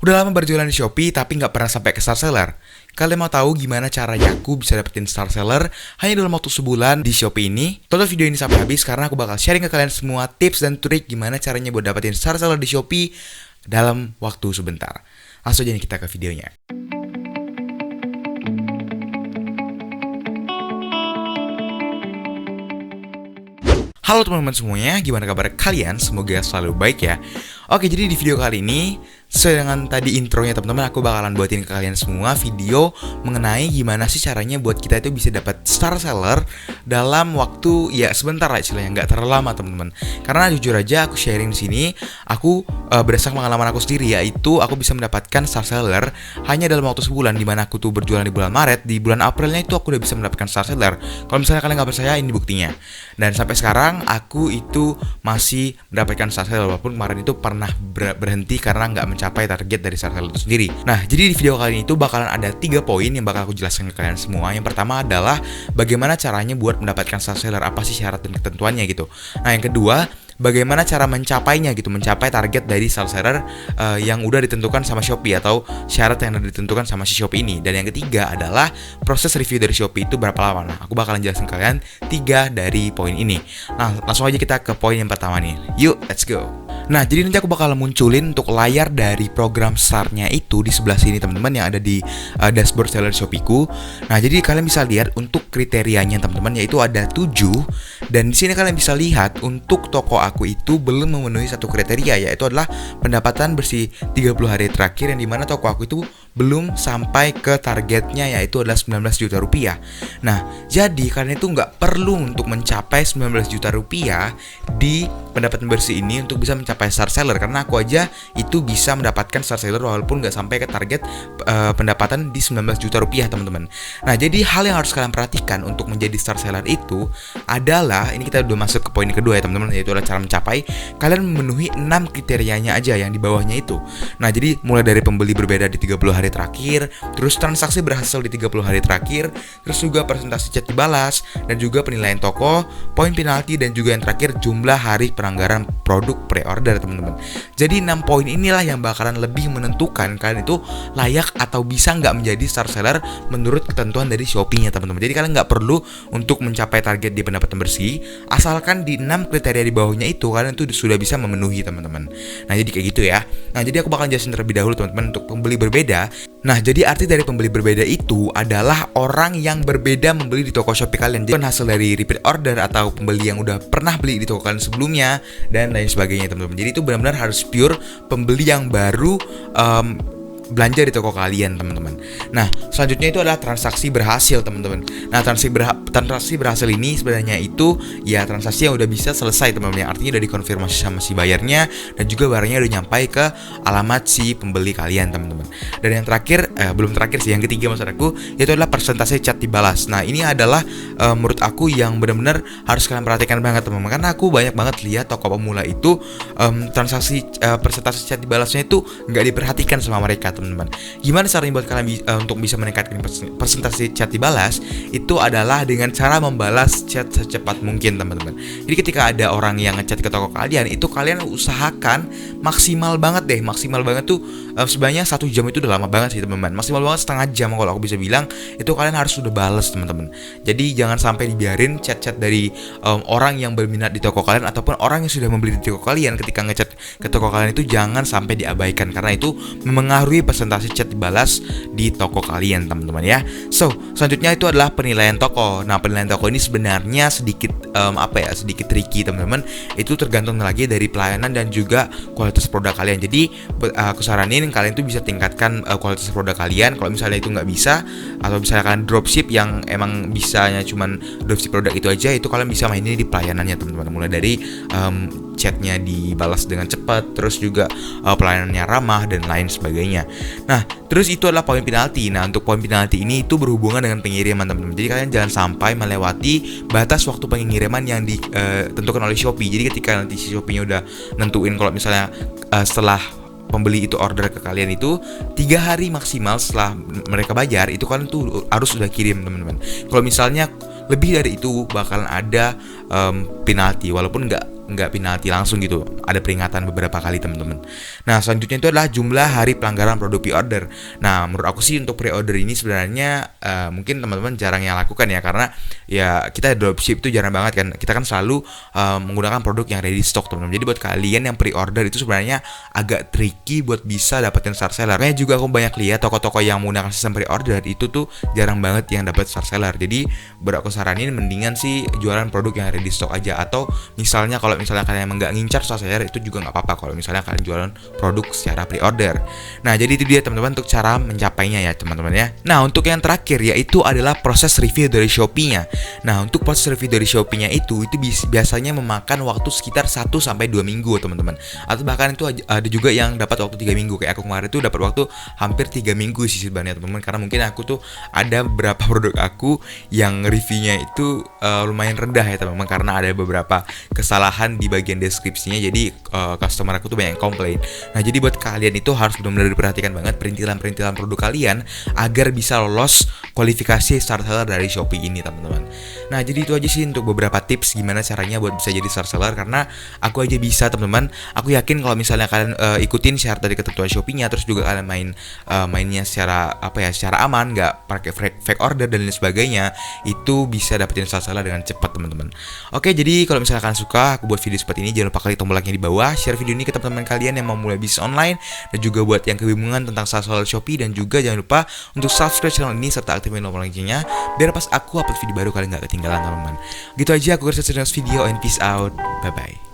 Udah lama berjualan di Shopee tapi nggak pernah sampai ke Star Seller. Kalian mau tahu gimana caranya aku bisa dapetin Star Seller hanya dalam waktu sebulan di Shopee ini? Tonton video ini sampai habis karena aku bakal sharing ke kalian semua tips dan trik gimana caranya buat dapetin Star Seller di Shopee dalam waktu sebentar. Langsung aja nih kita ke videonya. Halo teman-teman semuanya, gimana kabar kalian? Semoga selalu baik ya. Oke, jadi di video kali ini sesuai dengan tadi intronya teman-teman, aku bakalan buatin ke kalian semua video mengenai gimana sih caranya buat kita itu bisa dapat Star Seller dalam waktu ya sebentar lah istilahnya, nggak terlalu lama teman-teman. Karena jujur aja aku sharing di sini, aku berdasarkan pengalaman aku sendiri, yaitu aku bisa mendapatkan Star Seller hanya dalam waktu sebulan. Dimana aku tuh berjualan di bulan Maret, di bulan Aprilnya itu aku udah bisa mendapatkan Star Seller. Kalau misalnya kalian nggak percaya, ini buktinya. Dan sampai sekarang aku itu masih mendapatkan Star Seller, walaupun kemarin itu pernah berhenti karena nggak mencapai target dari Star Seller itu sendiri. Nah, jadi di video kali ini itu bakalan ada 3 poin yang bakal aku jelaskan ke kalian semua. Yang pertama adalah bagaimana caranya buat mendapatkan Star Seller, apa sih syarat dan ketentuannya gitu. Nah, yang kedua, bagaimana cara mencapainya gitu, mencapai target dari Star Seller yang udah ditentukan sama Shopee atau syarat yang udah ditentukan sama si Shopee ini. Dan yang ketiga adalah proses review dari Shopee itu berapa lama. Nah, aku bakalan jelasin ke kalian 3 dari poin ini. Nah, langsung aja kita ke poin yang pertama nih. Yuk, let's go. Nah, jadi nanti aku bakal munculin untuk layar dari program Start-nya itu di sebelah sini teman-teman, yang ada di dashboard seller Shopee-ku. Nah, jadi kalian bisa lihat untuk kriterianya teman-teman, yaitu ada 7. Dan di sini kalian bisa lihat untuk toko aku itu belum memenuhi satu kriteria, yaitu adalah pendapatan bersih 30 hari terakhir, yang dimana toko aku itu belum sampai ke targetnya, yaitu adalah 19 juta rupiah. Nah, jadi kalian itu nggak perlu untuk mencapai 19 juta rupiah di pendapatan bersih ini untuk bisa mencapai Star Seller, karena aku aja itu bisa mendapatkan Star Seller walaupun nggak sampai ke target pendapatan di 19 juta rupiah teman-teman. Nah, jadi hal yang harus kalian perhatikan untuk menjadi Star Seller itu adalah, ini kita udah masuk ke poin kedua ya teman-teman, yaitu adalah cara mencapai. Kalian memenuhi 6 kriterianya aja yang di bawahnya itu. Nah, jadi mulai dari pembeli berbeda di 30 hari terakhir, terus transaksi berhasil di 30 hari terakhir, terus juga persentase chat dibalas, dan juga penilaian toko, poin penalti, dan juga yang terakhir jumlah hari pelanggaran produk pre-order teman-teman. Jadi 6 poin inilah yang bakalan lebih menentukan kalian itu layak atau bisa nggak menjadi Star Seller menurut ketentuan dari Shopee-nya teman-teman. Jadi kalian nggak perlu untuk mencapai target di pendapatan bersih, asalkan di 6 kriteria di bawahnya itu kalian itu sudah bisa memenuhi teman-teman. Nah, jadi kayak gitu ya. Nah, jadi aku bakal jelasin terlebih dahulu teman-teman untuk pembeli berbeda. Nah, jadi arti dari pembeli berbeda itu adalah orang yang berbeda membeli di toko Shopee kalian. Jadi hasil dari repeat order atau pembeli yang udah pernah beli di toko kalian sebelumnya dan lain sebagainya teman-teman. Jadi itu benar-benar harus pure pembeli yang baru belanja di toko kalian teman-teman. Nah, selanjutnya itu adalah transaksi berhasil teman-teman. Nah, transaksi berhasil ini sebenarnya itu ya transaksi yang udah bisa selesai teman-teman, artinya udah dikonfirmasi sama si bayarnya dan juga barangnya udah nyampai ke alamat si pembeli kalian teman-teman. Dan yang terakhir, belum terakhir sih, yang ketiga maksud aku, yaitu adalah persentase chat dibalas. Nah, ini adalah menurut aku yang benar-benar harus kalian perhatikan banget teman-teman, karena aku banyak banget lihat toko pemula itu transaksi persentase chat dibalasnya itu nggak diperhatikan sama mereka teman-teman. Gimana caranya buat kalian untuk bisa meningkatkan persentase chat dibalas? Itu adalah dengan cara membalas chat secepat mungkin teman-teman. Jadi ketika ada orang yang ngechat ke toko kalian, itu kalian usahakan maksimal banget deh. Maksimal banget tuh sebenarnya 1 jam itu udah lama banget sih teman-teman. Maksimal banget setengah jam kalau aku bisa bilang, itu kalian harus sudah balas teman-teman. Jadi jangan sampai dibiarin chat-chat dari orang yang berminat di toko kalian ataupun orang yang sudah membeli di toko kalian ketika ngechat ke toko kalian itu jangan sampai diabaikan, karena itu mempengaruhi persentase chat dibalas di toko kalian teman-teman ya. So, selanjutnya itu adalah penilaian toko. Nah, penilaian toko ini sebenarnya sedikit sedikit tricky teman-teman. Itu tergantung lagi dari pelayanan dan juga kualitas produk kalian. Jadi aku saranin kalian tuh bisa tingkatkan kualitas produk kalian. Kalau misalnya itu nggak bisa, atau misalkan dropship yang emang bisanya cuman dropship produk itu aja, itu kalian bisa mainin di pelayanannya teman-teman. Mulai dari chatnya dibalas dengan cepat, terus juga pelayanannya ramah dan lain sebagainya. Nah, terus itu adalah poin penalti. Nah, untuk poin penalti ini itu berhubungan dengan pengiriman teman-teman. Jadi kalian jangan sampai melewati batas waktu pengiriman yang ditentukan oleh Shopee. Jadi ketika nanti si Shopee-nya udah nentuin kalau misalnya setelah pembeli itu order ke kalian itu 3 hari maksimal setelah mereka bayar, itu kalian tuh harus udah kirim teman-teman. Kalau misalnya lebih dari itu bakalan ada penalti, walaupun nggak penalti langsung gitu, ada peringatan beberapa kali teman-teman. Nah selanjutnya itu adalah jumlah hari pelanggaran produk pre-order. Nah menurut aku sih untuk pre-order ini sebenarnya mungkin teman-teman jarang yang lakukan ya, karena ya kita dropship itu jarang banget kan, kita kan selalu menggunakan produk yang ready stock teman-teman. Jadi buat kalian yang pre-order itu sebenarnya agak tricky buat bisa dapetin star seller. Makanya juga aku banyak lihat toko-toko yang menggunakan sistem pre-order itu tuh jarang banget yang dapat star seller. Jadi aku saranin mendingan sih jualan produk yang ready stock aja, atau misalnya kalau misalnya kalian emang nggak ngincar star seller itu juga nggak apa-apa kalau misalnya kalian jualan produk secara pre-order. Nah jadi itu dia teman-teman untuk cara mencapainya ya teman-teman ya. Nah untuk yang terakhir yaitu adalah proses review dari Shopee-nya. Nah untuk proses review dari Shopee-nya itu biasanya memakan waktu sekitar 1-2 minggu teman-teman, atau bahkan itu ada juga yang dapat waktu 3 minggu. Kayak aku kemarin tuh dapat waktu hampir 3 minggu sih sebenarnya teman-teman, karena mungkin aku tuh ada beberapa produk aku yang reviewnya itu lumayan rendah ya teman-teman, karena ada beberapa kesalahan di bagian deskripsinya. Jadi customer aku tuh banyak komplain. Nah jadi buat kalian itu harus benar-benar diperhatikan banget perintilan-perintilan produk kalian agar bisa lolos kualifikasi star seller dari Shopee ini teman-teman. Nah jadi itu aja sih untuk beberapa tips gimana caranya buat bisa jadi star seller, karena aku aja bisa teman-teman. Aku yakin kalau misalnya kalian ikutin syarat dari ketentuan Shopee-nya, terus juga kalian mainnya secara secara aman, nggak pakai fake order dan lain sebagainya, itu bisa dapetin star seller dengan cepat teman-teman. Oke, jadi kalau misalnya kalian suka aku buat video seperti ini, jangan lupa klik tombol like-nya di bawah, share video ini ke teman-teman kalian yang mau mulai bisnis online, dan juga buat yang kebingungan tentang star seller Shopee, dan juga jangan lupa untuk subscribe channel ini serta aktifin tombol loncengnya biar pas aku upload video baru kalian nggak ketinggalan teman-teman. Gitu aja aku rasa video, and peace out, bye bye.